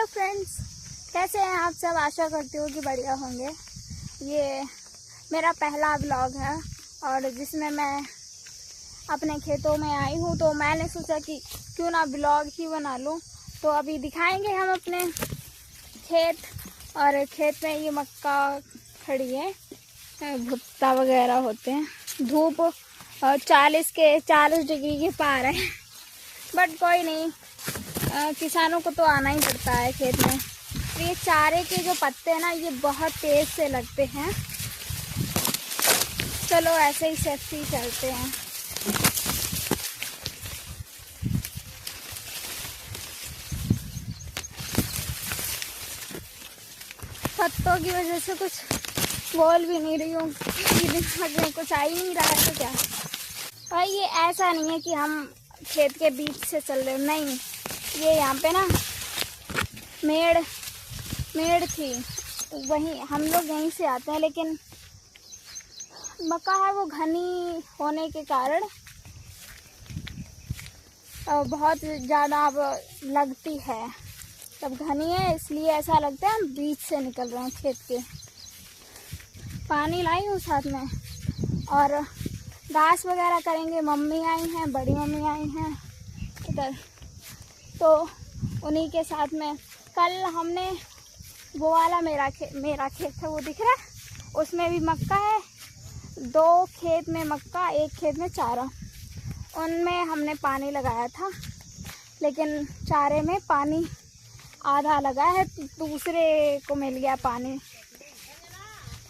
Hello friends, कैसे हैं आप सब। आशा करती हूँ कि बढ़िया होंगे। ये मेरा पहला व्लॉग है और जिसमें मैं अपने खेतों में आई हूँ, तो मैंने सोचा कि क्यों ना व्लॉग ही बना लूँ। तो अभी दिखाएंगे हम अपने खेत, और खेत में ये मक्का खड़ी है, भुट्टा वगैरह होते हैं। धूप 40 डिग्री के पार है, बट कोई नहीं, किसानों को तो आना ही पड़ता है खेत में। तो ये चारे के जो पत्ते हैं ना, ये बहुत तेज से लगते हैं। चलो ऐसे ही सेफ्टी चलते हैं। पत्तों की वजह से कुछ बोल भी नहीं रही हूँ, दिमाग में कुछ आ ही नहीं रहा है तो क्या। और ये ऐसा नहीं है कि हम खेत के बीच से चल रहे, नहीं, ये यहाँ पे ना मेड़ थी, वहीं हम लोग यहीं से आते हैं, लेकिन मक्का है वो घनी होने के कारण बहुत ज़्यादा अब लगती है। तब घनी है इसलिए ऐसा लगता है हम बीच से निकल रहे हैं खेत के। पानी लाई हूँ साथ में, और घास वगैरह करेंगे। मम्मी आई हैं, बड़ी मम्मी आई हैं इधर, तो उन्हीं के साथ में कल हमने वो वाला मेरा खेत है, वो दिख रहा है, उसमें भी मक्का है। 2 खेत में मक्का, 1 खेत में चारा। उनमें हमने पानी लगाया था, लेकिन चारे में पानी आधा लगा है, दूसरे को मिल गया पानी।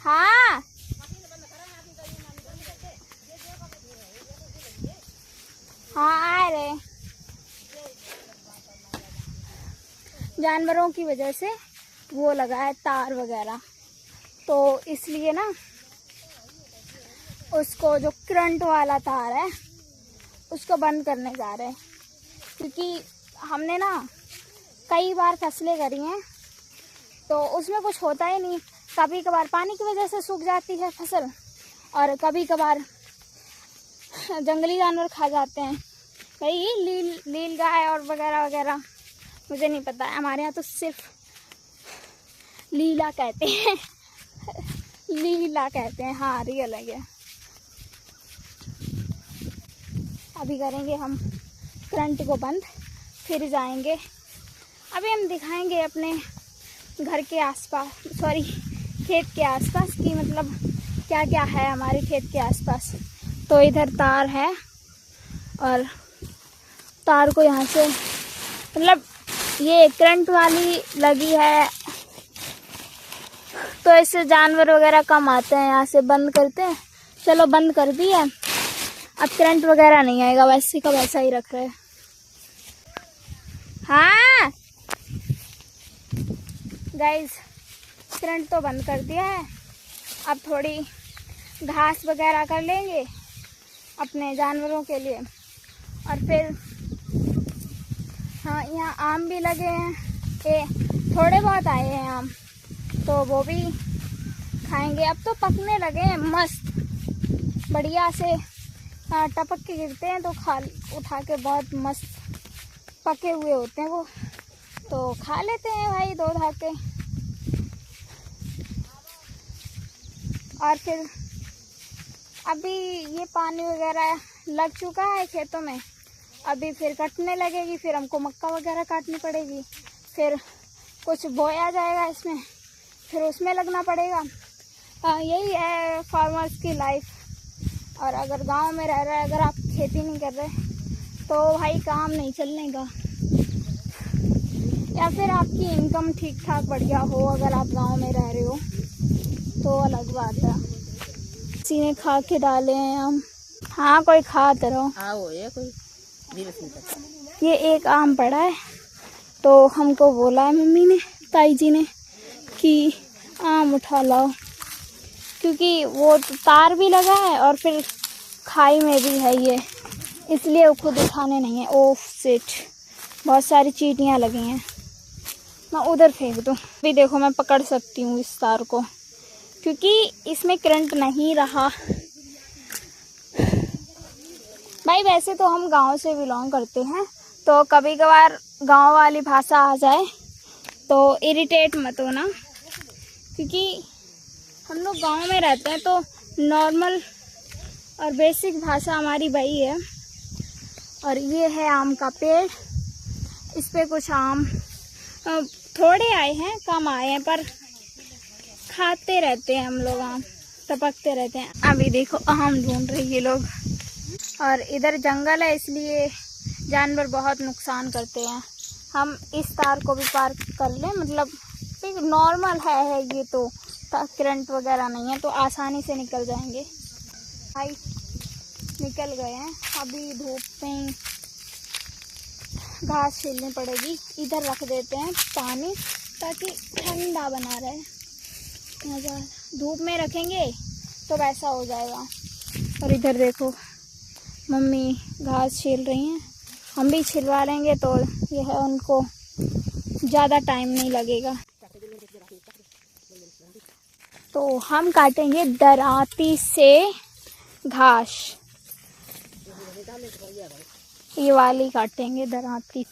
हाँ, हाँ, आ रहे जानवरों की वजह से वो लगा है तार वगैरह, तो इसलिए ना उसको, जो करंट वाला तार है, उसको बंद करने जा रहे हैं। क्योंकि हमने ना कई बार फसलें करी हैं, तो उसमें कुछ होता ही नहीं। कभी कभार पानी की वजह से सूख जाती है फसल, और कभी कभार जंगली जानवर खा जाते हैं, भाई नील गाय और वगैरह वगैरह। मुझे नहीं पता है, हमारे यहाँ तो सिर्फ लीला कहते हैं। लीला कहते हैं, हाँ, रियल है ये। अभी करेंगे हम करंट को बंद, फिर जाएंगे। अभी हम दिखाएंगे अपने घर के आसपास, सॉरी, खेत के आसपास की, मतलब क्या क्या है हमारे खेत के आसपास। तो इधर तार है, और तार को यहाँ से, मतलब ये करंट वाली लगी है, तो इससे जानवर वगैरह कम आते हैं। यहाँ से बंद करते हैं, चलो बंद कर दी है। अब करंट वगैरह नहीं आएगा, वैसे का वैसा ही रख रहे हैं। हाँ गाइस, करंट तो बंद कर दिया है। अब थोड़ी घास वगैरह कर लेंगे अपने जानवरों के लिए, और फिर हाँ, यहाँ आम भी लगे हैं, ये थोड़े बहुत आए हैं आम, तो वो भी खाएंगे। अब तो पकने लगे हैं मस्त, बढ़िया से टपक के गिरते हैं, तो उठा के बहुत मस्त पके हुए होते हैं वो, तो खा लेते हैं भाई 2 धाके। और फिर अभी ये पानी वगैरह लग चुका है खेतों में, अभी फिर कटने लगेगी, फिर हमको मक्का वगैरह काटनी पड़ेगी, फिर कुछ बोया जाएगा इसमें, फिर उसमें लगना पड़ेगा। यही है फार्मर्स की लाइफ। और अगर गांव में रह रहे, अगर आप खेती नहीं कर रहे, तो भाई काम नहीं चलने का। या फिर आपकी इनकम ठीक ठाक बढ़िया हो, अगर आप गांव में रह रहे हो, तो अलग बात है। किसी ने खा के डाले हैं हम, हाँ, कोई खा तो रहो। ये एक आम पड़ा है, तो हमको बोला है मम्मी ने, ताई जी ने, कि आम उठा लाओ, क्योंकि वो तार भी लगा है और फिर खाई में भी है ये, इसलिए वो खुद उठाने नहीं है। ओफ शिट, बहुत सारी चींटियाँ लगी हैं, मैं उधर फेंक दूँ। अभी देखो, मैं पकड़ सकती हूँ इस तार को, क्योंकि इसमें करंट नहीं रहा। भाई वैसे तो हम गांव से बिलोंग करते हैं, तो कभी कभार गांव वाली भाषा आ जाए तो इरिटेट मत होना, क्योंकि हम लोग गांव में रहते हैं तो नॉर्मल और बेसिक भाषा हमारी वही है। और ये है आम का पेड़, इस पे कुछ आम थोड़े आए हैं, कम आए हैं, पर खाते रहते हैं हम लोग, आम टपकते रहते हैं। अभी देखो आम ढूंढ रहे ये लोग। और इधर जंगल है इसलिए जानवर बहुत नुकसान करते हैं। हम इस तार को भी पार कर लें, मतलब एक नॉर्मल है ये तो, करंट वगैरह नहीं है तो आसानी से निकल जाएंगे। भाई निकल गए हैं, अभी धूप में घास छीलनी पड़ेगी। इधर रख देते हैं पानी ताकि ठंडा बना रहे, धूप में रखेंगे तो वैसा हो जाएगा। और इधर देखो मम्मी घास छील रही हैं, हम भी छिलवा लेंगे तो यह उनको ज़्यादा टाइम नहीं लगेगा। तो हम काटेंगे दरांती से घास, ये वाली काटेंगे दरांती।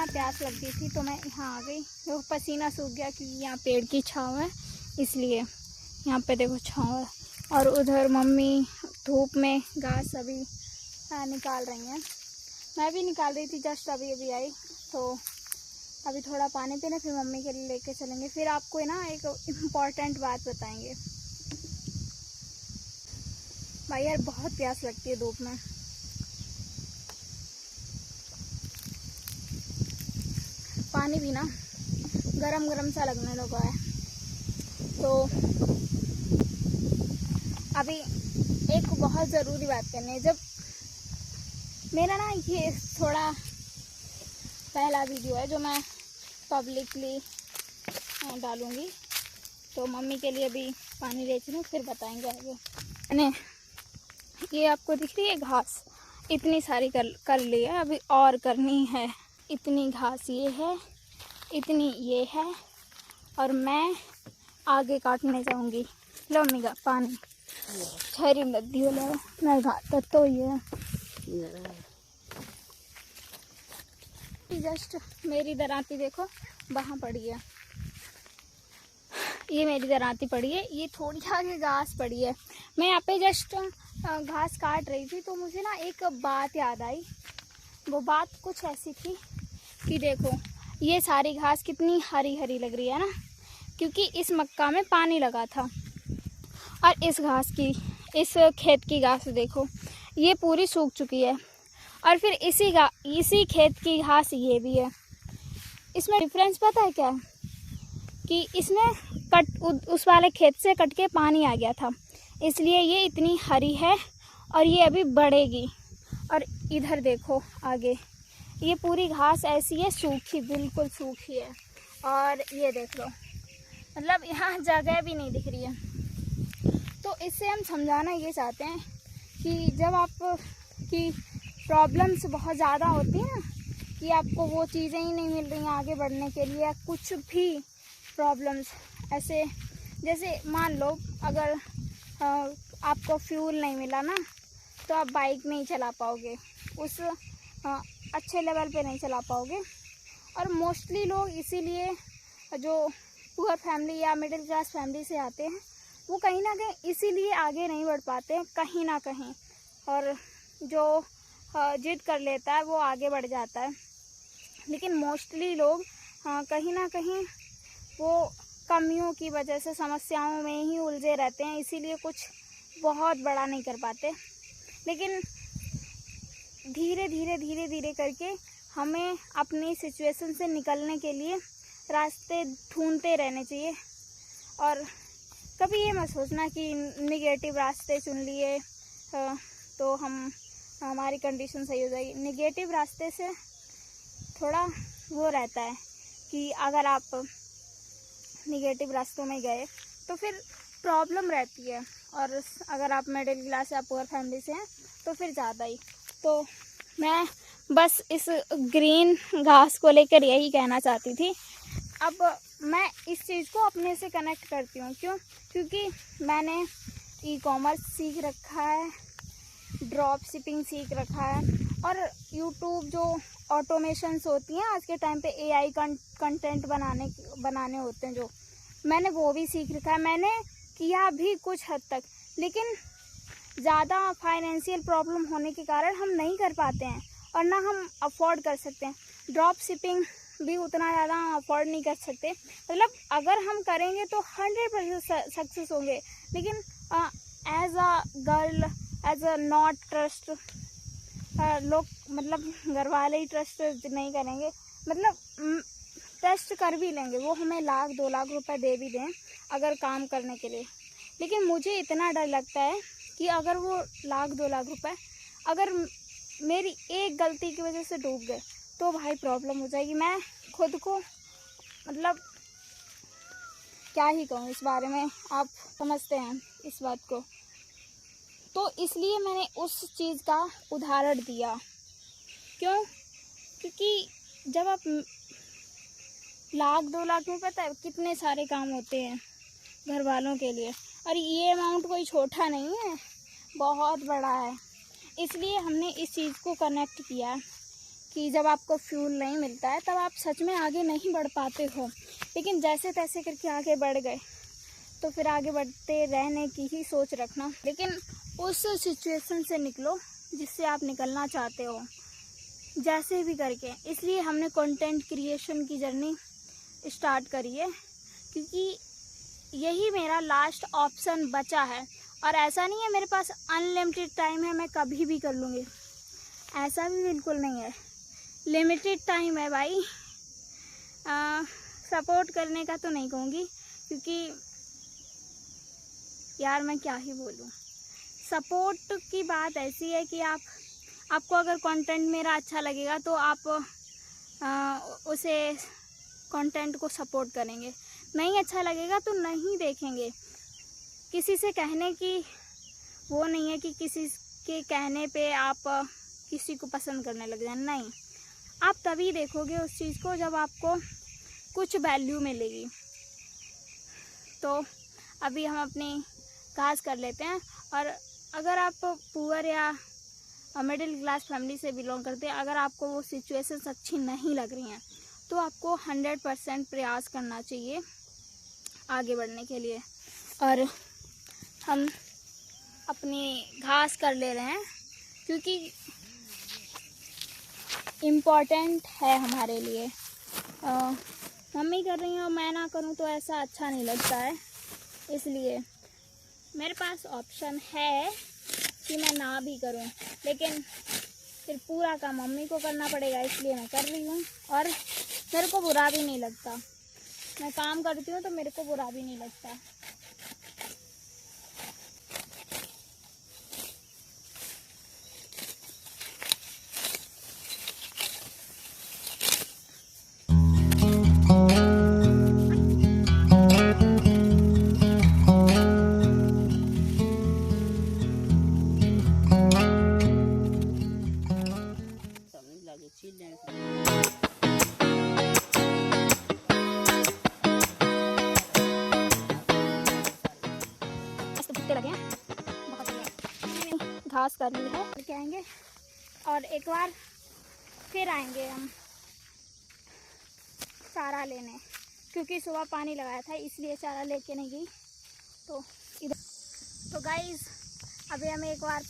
प्यास लग गई थी तो मैं यहाँ आ गई। देखो पसीना सूख गया क्योंकि यहाँ पेड़ की छाँव है, इसलिए यहाँ पे देखो छाँव है। और उधर मम्मी धूप में घास अभी निकाल रही हैं, मैं भी निकाल रही थी, जस्ट अभी आई। तो अभी थोड़ा पानी पीने, फिर मम्मी के लिए लेके चलेंगे। फिर आपको ना एक इम्पॉर्टेंट बात बताएंगे। भाई यार बहुत प्यास लगती है धूप में। पानी भी ना गरम गरम सा लगने लगा है। तो अभी एक बहुत ज़रूरी बात करनी है। जब मेरा ना ये थोड़ा पहला वीडियो है जो मैं पब्लिकली डालूँगी, तो मम्मी के लिए भी पानी ले चलूँ, फिर बताएंगे आगे। मैंने ये आपको दिख रही है घास, इतनी सारी कर ली है, अभी और करनी है। इतनी घास ये है, इतनी ये है, और मैं आगे काटने जाऊंगी। लो मम्मी का पानी छरी मत दियो, लो मैं घाटा तो ये जस्ट मेरी दरांती देखो वहाँ पड़ी है, ये मेरी दरांती पड़ी है, ये थोड़ी आगे घास पड़ी है। मैं यहाँ पे जस्ट घास काट रही थी तो मुझे ना एक बात याद आई। वो बात कुछ ऐसी थी कि देखो ये सारी घास कितनी हरी हरी लग रही है ना, क्योंकि इस मक्का में पानी लगा था। और इस खेत की घास देखो ये पूरी सूख चुकी है, और फिर इसी खेत की घास ये भी है। इसमें डिफरेंस पता है क्या है? कि इसमें उस वाले खेत से कट के पानी आ गया था, इसलिए ये इतनी हरी है और ये अभी बढ़ेगी। और इधर देखो आगे ये पूरी घास ऐसी है, सूखी, बिल्कुल सूखी है। और ये देख लो, मतलब यहाँ जगह भी नहीं दिख रही है। तो इससे हम समझाना ये चाहते हैं कि जब आपकी प्रॉब्लम्स बहुत ज़्यादा होती हैं ना, कि आपको वो चीज़ें ही नहीं मिल रही आगे बढ़ने के लिए, कुछ भी प्रॉब्लम्स ऐसे, जैसे मान लो अगर आपको फ्यूल नहीं मिला ना, तो आप बाइक नहीं चला पाओगे, उस अच्छे लेवल पे नहीं चला पाओगे। और मोस्टली लोग इसीलिए जो पुअर फैमिली या मिडिल क्लास फैमिली से आते हैं, वो कहीं ना कहीं इसीलिए आगे नहीं बढ़ पाते हैं कहीं ना कहीं। और जो जिद कर लेता है वो आगे बढ़ जाता है, लेकिन मोस्टली लोग कहीं ना कहीं वो कमियों की वजह से समस्याओं में ही उलझे रहते हैं, इसीलिए कुछ बहुत बड़ा नहीं कर पाते। लेकिन धीरे धीरे करके हमें अपनी सिचुएशन से निकलने के लिए रास्ते ढूंढते रहने चाहिए। और कभी ये मत सोचना कि निगेटिव रास्ते चुन लिए तो हमारी कंडीशन सही हो जाएगी। निगेटिव रास्ते से थोड़ा वो रहता है कि अगर आप निगेटिव रास्तों में गए तो फिर प्रॉब्लम रहती है। और अगर आप मिडिल क्लास या पुअर फैमिली से हैं तो फिर ज़्यादा ही। तो मैं बस इस ग्रीन घास को लेकर यही कहना चाहती थी। अब मैं इस चीज़ को अपने से कनेक्ट करती हूँ। क्यों? क्योंकि मैंने ई-कॉमर्स सीख रखा है, ड्रॉप शिपिंग सीख रखा है, और यूट्यूब जो ऑटोमेशंस होती हैं आज के टाइम पे, एआई कंटेंट बनाने होते हैं जो, मैंने वो भी सीख रखा है। मैंने किया भी कुछ हद तक, लेकिन ज़्यादा फाइनेंशियल प्रॉब्लम होने के कारण हम नहीं कर पाते हैं और ना हम अफोर्ड कर सकते हैं। ड्रॉप शिपिंग भी उतना ज़्यादा हम अफोर्ड नहीं कर सकते। मतलब अगर हम करेंगे तो 100% सक्सेस होंगे, लेकिन as a girl, as a not trust, लोग मतलब घर वाले ही ट्रस्ट नहीं करेंगे, मतलब ट्रस्ट कर भी लेंगे, वो हमें 1,00,000 2 लाख रुपए दे भी दें अगर काम करने के लिए। लेकिन मुझे इतना डर लगता है कि अगर वो 1,00,000 2 लाख रुपए अगर मेरी एक गलती की वजह से डूब गए तो भाई प्रॉब्लम हो जाएगी। मैं खुद को मतलब क्या ही कहूँ इस बारे में, आप समझते हैं इस बात को। तो इसलिए मैंने उस चीज़ का उदाहरण दिया। क्यों? क्योंकि जब आप 1,00,000 2 लाख में, पता है कितने सारे काम होते हैं घर वालों के लिए, और ये अमाउंट कोई छोटा नहीं है, बहुत बड़ा है। इसलिए हमने इस चीज़ को कनेक्ट किया कि जब आपको फ्यूल नहीं मिलता है तब आप सच में आगे नहीं बढ़ पाते हो, लेकिन जैसे तैसे करके आगे बढ़ गए तो फिर आगे बढ़ते रहने की ही सोच रखना। लेकिन उस सिचुएशन से निकलो जिससे आप निकलना चाहते हो, जैसे भी करके। इसलिए हमने कंटेंट क्रिएशन की जर्नी स्टार्ट करी है, क्योंकि यही मेरा लास्ट ऑप्शन बचा है। और ऐसा नहीं है मेरे पास अनलिमिटेड टाइम है, मैं कभी भी कर लूँगी, ऐसा भी बिल्कुल नहीं है। लिमिटेड टाइम है भाई। सपोर्ट करने का तो नहीं कहूँगी, क्योंकि यार मैं क्या ही बोलूँ। सपोर्ट की बात ऐसी है कि आपको अगर कंटेंट मेरा अच्छा लगेगा तो आप उसे कंटेंट को सपोर्ट करेंगे, नहीं अच्छा लगेगा तो नहीं देखेंगे। किसी से कहने की वो नहीं है कि किसी के कहने पे आप किसी को पसंद करने लग जाए, नहीं। आप तभी देखोगे उस चीज़ को जब आपको कुछ वैल्यू मिलेगी। तो अभी हम अपनी काज कर लेते हैं। और अगर आप पुअर या मिडिल क्लास फैमिली से बिलोंग करते हैं, अगर आपको वो सिचुएशंस अच्छी नहीं लग रही हैं तो आपको 100% प्रयास करना चाहिए आगे बढ़ने के लिए। और हम अपनी घास कर ले रहे हैं क्योंकि इम्पॉर्टेंट है हमारे लिए। मम्मी कर रही हैं और मैं ना करूं तो ऐसा अच्छा नहीं लगता है, इसलिए मेरे पास ऑप्शन है कि मैं ना भी करूं, लेकिन फिर पूरा काम मम्मी को करना पड़ेगा, इसलिए मैं कर रही हूं। और मेरे को बुरा भी नहीं लगता, मैं काम करती हूं तो मेरे को बुरा भी नहीं लगता। लगे हैं बहुत बढ़िया। घास कर ली है, लेके आएंगे और एक बार फिर आएंगे हम चारा लेने, क्योंकि सुबह पानी लगाया था इसलिए चारा लेके नहीं गई। तो इधर तो गाइस अभी हम एक बार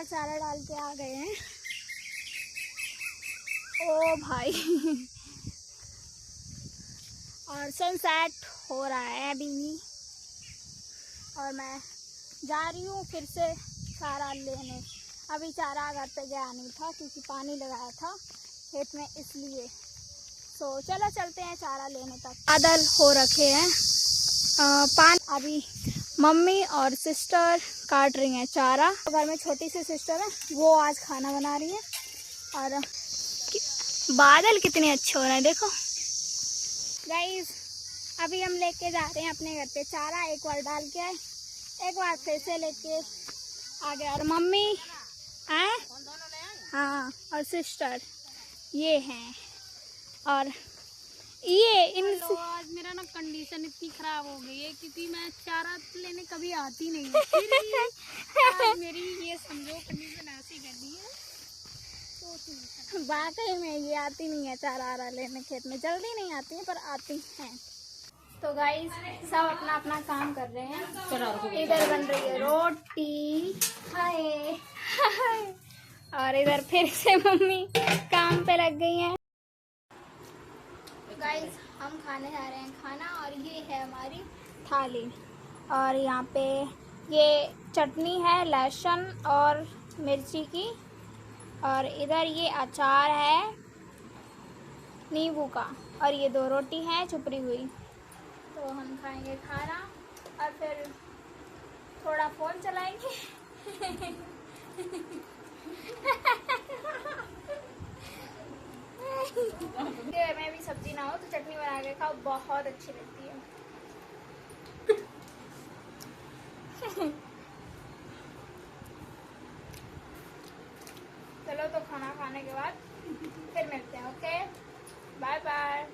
चारा डाल के आ गए हैं। ओ भाई और सनसेट हो रहा है अभी, और मैं जा रही हूँ फिर से चारा लेने। अभी चारा घर पे गया नहीं था क्योंकि पानी लगाया था खेत में, इसलिए तो चलो चलते हैं चारा लेने तक। बादल हो रखे हैं पान। अभी मम्मी और सिस्टर काट रही हैं चारा। घर में छोटी सी सिस्टर है, वो आज खाना बना रही है। और बादल कितने अच्छे हो रहे हैं देखो गाइस। अभी हम लेके जा रहे हैं अपने घर पे चारा। एक बार डाल के आए, एक बार फिर से लेके आ गए। और मम्मी आए, हाँ, और सिस्टर ये हैं। और ये इन आज मेरा ना कंडीशन इतनी खराब हो गई है क्योंकि मैं चारा लेने कभी आती नहीं हूँ। आज मेरी ये समझो कंडीशन ऐसी कर दी है। वाकई में ये आती नहीं है चारा आरा लेने खेत में, जल्दी नहीं आती है पर आती हैं। तो गाइस सब अपना अपना काम कर रहे हैं। इधर बन रही है रोटी, हाय हाय, और इधर फिर से मम्मी काम पे लग गई हैं। गाइस हम खाने जा रहे हैं खाना, और ये है हमारी थाली। और यहाँ पे ये चटनी है लहसुन और मिर्ची की, और इधर ये अचार है नींबू का, और ये 2 रोटी है चुपड़ी हुई। तो हम खाएंगे खाना और फिर थोड़ा फ़ोन चलाएंगे। मैं भी सब्जी ना हो तो चटनी बना के खाओ, बहुत अच्छी लगती है। चलो तो खाना खाने के बाद फिर मिलते हैं। Okay, bye bye.